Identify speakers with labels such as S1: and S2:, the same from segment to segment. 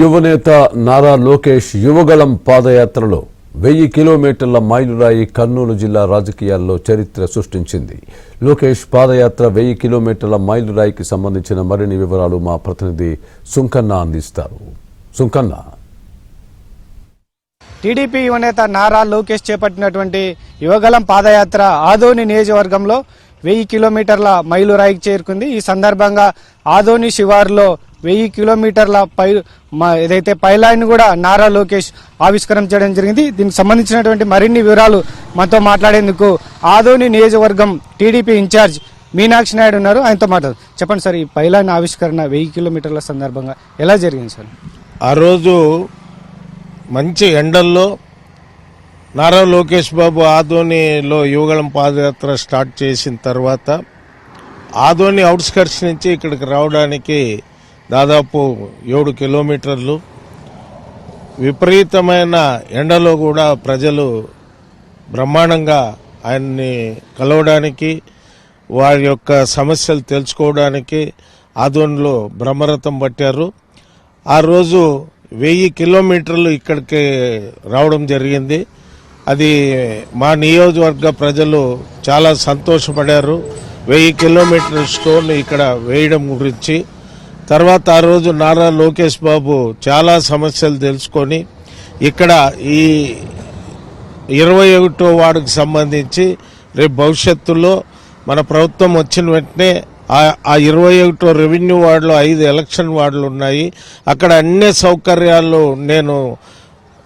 S1: యువనేత నారా లోకేష్ యువగళం పాదయాత్రలో 1000 కిలోమీటర్ల మైలురాయి కర్నూలు జిల్లా రాజకీయాల్లో చరిత్ర సృష్టించింది. లోకేష్ పాదయాత్ర 1000 కిలోమీటర్ల మైలురాయికి సంబంధించిన మరిన్ని వివరాలు మా ప్రతినిధి సుంకన్న అందిస్తారు. సుంకన్న,
S2: టీడీపీ యువనేత నారా లోకేష్ చేపట్టినటువంటి యువగళం పాదయాత్ర ఆదోని నియోజకవర్గంలో 1000 కిలోమీటర్ల మైలురాయికి చేరుకుంది. ఈ సందర్భంగా ఆదోని శివారులో 1000 కిలోమీటర్ల ఏదైతే పైలైన్ కూడా నారా లోకేష్ ఆవిష్కరణ చేయడం జరిగింది. దీనికి సంబంధించినటువంటి మరిన్ని వివరాలు మనతో మాట్లాడేందుకు ఆదోని నియోజకవర్గం టీడీపీ ఇన్ఛార్జ్ మీనాక్షి నాయుడు ఉన్నారు. ఆయనతో మాట్లాడు. చెప్పండి సార్, ఈ పైలైన్ ఆవిష్కరణ 1000 కిలోమీటర్ల సందర్భంగా ఎలా జరిగింది సార్?
S3: ఆ రోజు మంచి ఎండల్లో నారా లోకేష్ బాబు ఆదోనిలో యువగళం పాదయాత్ర స్టార్ట్ చేసిన తర్వాత ఆదోని అవుట్స్కట్స్ నుంచి ఇక్కడికి రావడానికి దాదాపు 7 కిలోమీటర్లు. విపరీతమైన ఎండలో కూడా ప్రజలు బ్రహ్మాండంగా ఆయన్ని కలవడానికి, వారి యొక్క సమస్యలు తెలుసుకోవడానికి ఆదోనిలో బ్రహ్మరథం పట్టారు. ఆ రోజు 1000 కిలోమీటర్లు ఇక్కడికి రావడం జరిగింది. అది మా నియోజకవర్గ ప్రజలు చాలా సంతోషపడారు. 1000 కిలోమీటర్ స్టోన్ ఇక్కడ వేయడం గురించి. తర్వాత ఆ రోజు నారా లోకేష్ బాబు చాలా సమస్యలు తెలుసుకొని ఇక్కడ ఈ 21వ వార్డుకు సంబంధించి రేపు భవిష్యత్తులో మన ప్రభుత్వం వచ్చిన వెంటనే ఆ 21వ రెవెన్యూ వార్డులో 5 ఎలక్షన్ వార్డులు ఉన్నాయి. అక్కడ అన్ని సౌకర్యాలు నేను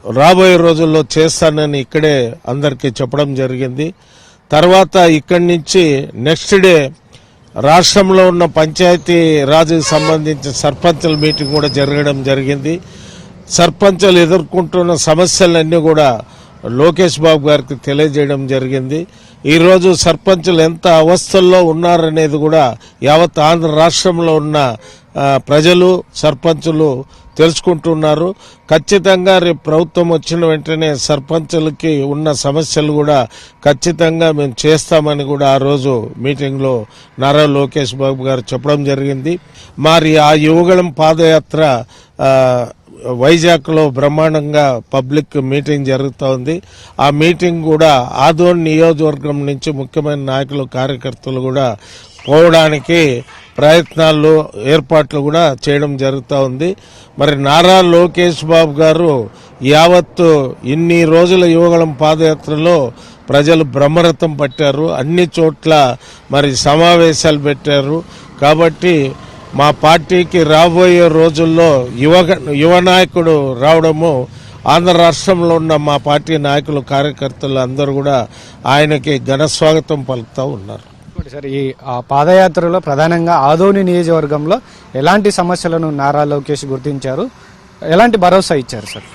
S3: రాబోయే రోజుల్లో చేస్తానని ఇక్కడే అందరికీ చెప్పడం జరిగింది. తర్వాత ఇక్కడి నుంచి నెక్స్ట్ డే రాష్ట్రంలో ఉన్న పంచాయతీ రాజుకు సంబంధించిన సర్పంచుల మీటింగ్ కూడా జరగడం జరిగింది. సర్పంచులు ఎదుర్కొంటున్న సమస్యలన్నీ కూడా లోకేష్ బాబు గారికి తెలియజేయడం జరిగింది. ఈరోజు సర్పంచులు ఎంత అవస్థల్లో ఉన్నారనేది కూడా యావత్ ఆంధ్ర రాష్ట్రంలో ఉన్న ప్రజలు, సర్పంచులు తెలుసుకుంటున్నారు. ఖచ్చితంగా రేపు ప్రభుత్వం వచ్చిన వెంటనే సర్పంచులకి ఉన్న సమస్యలు కూడా ఖచ్చితంగా మేము చేస్తామని కూడా ఆ రోజు మీటింగ్లో నారా లోకేష్ బాబు గారు చెప్పడం జరిగింది. మరి ఆ యువగళం పాదయాత్ర వైజాగ్లో బ్రహ్మాండంగా పబ్లిక్ మీటింగ్ జరుగుతోంది. ఆ మీటింగ్ కూడా ఆదోని నియోజకవర్గం నుంచి ముఖ్యమైన నాయకులు, కార్యకర్తలు కూడా పోవడానికి ప్రయత్నాలు, ఏర్పాట్లు కూడా చేయడం జరుగుతూ ఉంది. మరి నారా లోకేష్ బాబు గారు యావత్తు ఇన్ని రోజుల యువగళం పాదయాత్రలో ప్రజలు బ్రహ్మరథం పట్టారు. అన్ని చోట్ల మరి సమావేశాలు పెట్టారు. కాబట్టి మా పార్టీకి రాబోయే రోజుల్లో యువ నాయకుడు రావడము, ఆంధ్ర రాష్ట్రంలో ఉన్న మా పార్టీ నాయకులు, కార్యకర్తలు అందరూ కూడా ఆయనకి ఘన స్వాగతం పలుకుతూ ఉన్నారు.
S2: సార్, ఈ పాదయాత్రలో ప్రధానంగా ఆదోని నియోజకవర్గంలో ఎలాంటి సమస్యలను నారా లోకేష్ గుర్తించారు, ఎలాంటి భరోసా ఇచ్చారు సార్?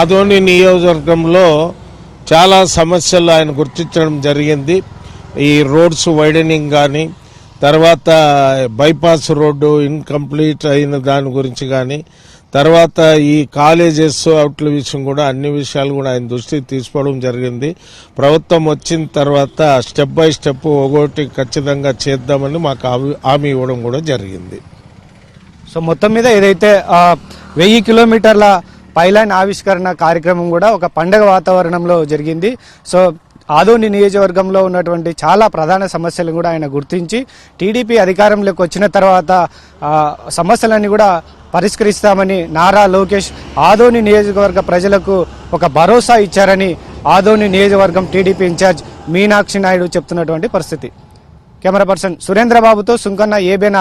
S3: ఆదోని నియోజకవర్గంలో చాలా సమస్యలు ఆయన గుర్తించడం జరిగింది. ఈ రోడ్స్ వైడనింగ్ కానీ, తర్వాత బైపాస్ రోడ్డు ఇన్కంప్లీట్ అయిన దాని గురించి కానీ, తర్వాత ఈ కాలేజెస్ అవుట్ల విషయం కూడా అన్ని విషయాలు కూడా ఆయన దృష్టికి తీసుకోవడం జరిగింది. ప్రభుత్వం వచ్చిన తర్వాత స్టెప్ బై స్టెప్ ఒకటి ఖచ్చితంగా చేద్దామని మాకు హామీ ఇవ్వడం కూడా జరిగింది.
S2: సో మొత్తం మీద ఏదైతే 1000 కిలోమీటర్ల పైలైన్ ఆవిష్కరణ కార్యక్రమం కూడా ఒక పండగ వాతావరణంలో జరిగింది. సో ఆదోని నియోజకవర్గంలో ఉన్నటువంటి చాలా ప్రధాన సమస్యలను కూడా ఆయన గుర్తించి టీడీపీ అధికారంలోకి వచ్చిన తర్వాత సమస్యలన్నీ కూడా పరిష్కరిస్తామని నారా లోకేష్ ఆదోని నియోజకవర్గ ప్రజలకు ఒక భరోసా ఇచ్చారని ఆదోని నియోజకవర్గం టీడీపీ ఇన్ఛార్జ్ మీనాక్షి నాయుడు చెప్తున్నటువంటి పరిస్థితి. కెమెరా పర్సన్ సురేంద్రబాబుతో సుంకన్న, ఏబిఎన్.